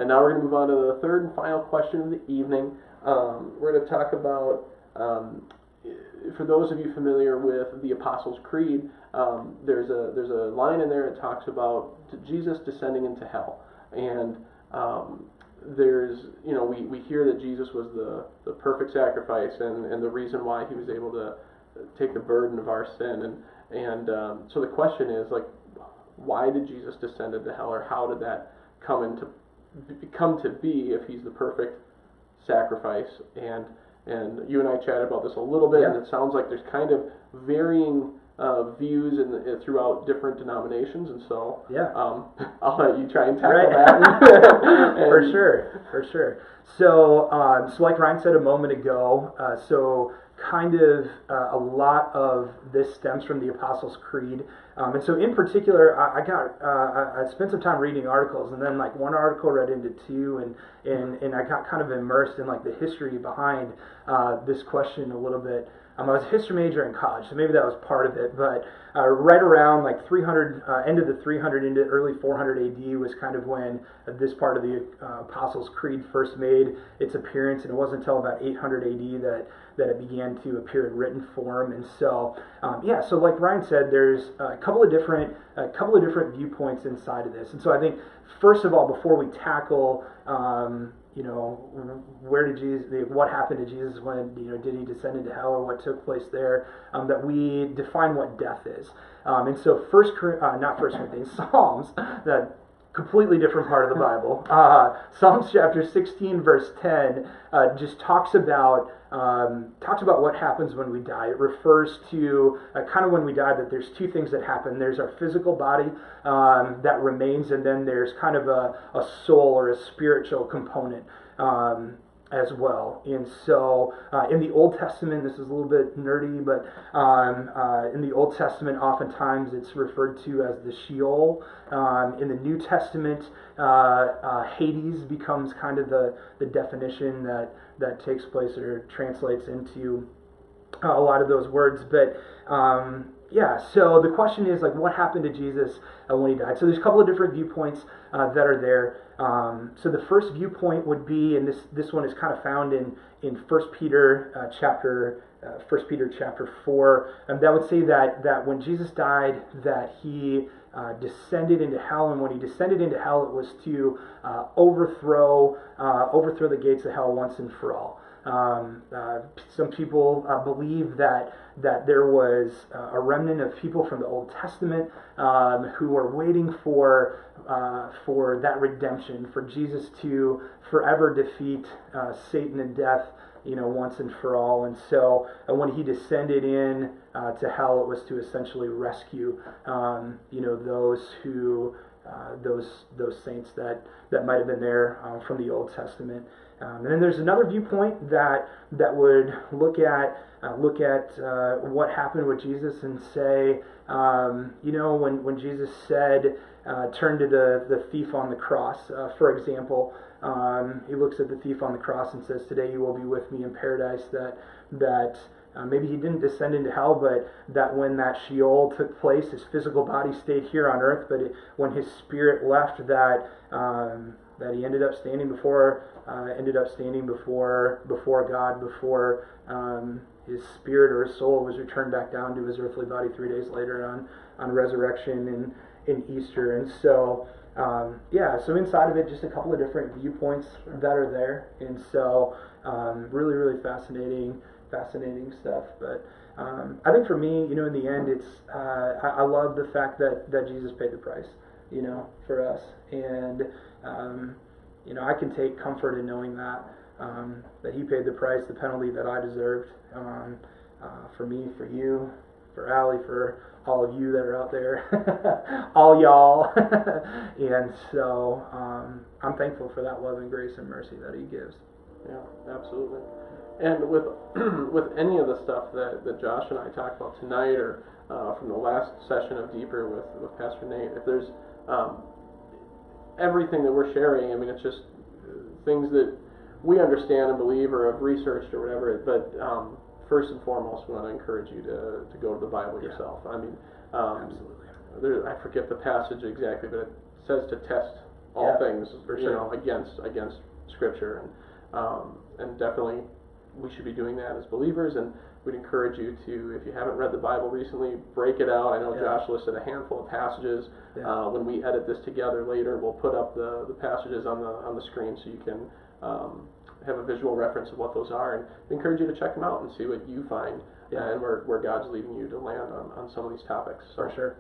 And now we're going to move on to the third and final question of the evening. We're going to talk about, for those of you familiar with the Apostles' Creed, there's a line in there that talks about Jesus descending into hell. And we hear that Jesus was the perfect sacrifice and the reason why he was able to take the burden of our sin. And so the question is, like, why did Jesus descend into hell, or how did that come to be if he's the perfect sacrifice? And you and I chatted about this a little bit, and it sounds like there's kind of varying views throughout different denominations, and so I'll let you try and tackle that. For sure. So like Ryan said a moment ago, a lot of this stems from the Apostles' Creed. And so in particular, I spent some time reading articles, and then like one article read into two, and I got kind of immersed in like the history behind this question a little bit. I was a history major in college, so maybe that was part of it, but right around like 300, end of the 300 into early 400 AD was kind of when this part of the Apostles' Creed first made its appearance, and it wasn't until about 800 AD that it began to appear in written form. And so, so like Ryan said, there's a couple of different viewpoints inside of this. And so I think, first of all, before we tackle what happened to Jesus when, did he descend into hell, or what took place there, that we define what death is. And so Psalms, that completely different part of the Bible, Psalms chapter 16 verse 10 just talks about what happens when we die. It refers to kind of when we die, that there's two things that happen. There's our physical body that remains, and then there's kind of a soul or a spiritual component as well. And so in the Old Testament, this is a little bit nerdy, but in the Old Testament, oftentimes it's referred to as the Sheol. In the New Testament, Hades becomes kind of the definition that takes place or translates into a lot of those words. But so the question is, like, what happened to Jesus when he died? So there's a couple of different viewpoints that are there. So the first viewpoint would be, and this one is kind of found in 1 Peter chapter 4, that would say that when Jesus died, that he descended into hell, and when he descended into hell, it was to overthrow the gates of hell once and for all. Some people believe that there was a remnant of people from the Old Testament who were waiting for that redemption, for Jesus to forever defeat Satan and death, once and for all. And so when he descended in to hell, it was to essentially rescue those saints that might have been there from the Old Testament. And then there's another viewpoint that would look at what happened with Jesus and say, when Jesus said, turn to the thief on the cross, for example, he looks at the thief on the cross and says, today you will be with me in paradise, that maybe he didn't descend into hell, but that when that Sheol took place, his physical body stayed here on earth, but when his spirit left, that he ended up standing before God, before his spirit or his soul was returned back down to his earthly body 3 days later on resurrection in Easter. And so so inside of it, just a couple of different viewpoints that are there. And so really, really fascinating stuff. But I think for me, in the end, it's I love the fact that Jesus paid the price, for us. And I can take comfort in knowing that he paid the price, the penalty that I deserved, for me, for you, for Allie, for all of you that are out there, all y'all. And so I'm thankful for that love and grace and mercy that he gives. Yeah, absolutely. And with with any of the stuff that Josh and I talked about tonight, or from the last session of Deeper with Pastor Nate, if there's everything that we're sharing, I mean, it's just things that we understand and believe or have researched or whatever, but first and foremost, we want to encourage you to go to the Bible yourself. I mean, absolutely. I forget the passage exactly, but it says to test all Yeah, things, for you sure. know, against Scripture, and definitely we should be doing that as believers. And we'd encourage you to, if you haven't read the Bible recently, break it out. I know Yeah. Josh listed a handful of passages. Yeah. When we edit this together later, we'll put up the passages on the screen so you can have a visual reference of what those are, and encourage you to check them out and see what you find Yeah. and where God's leading you to land on some of these topics. So, For sure.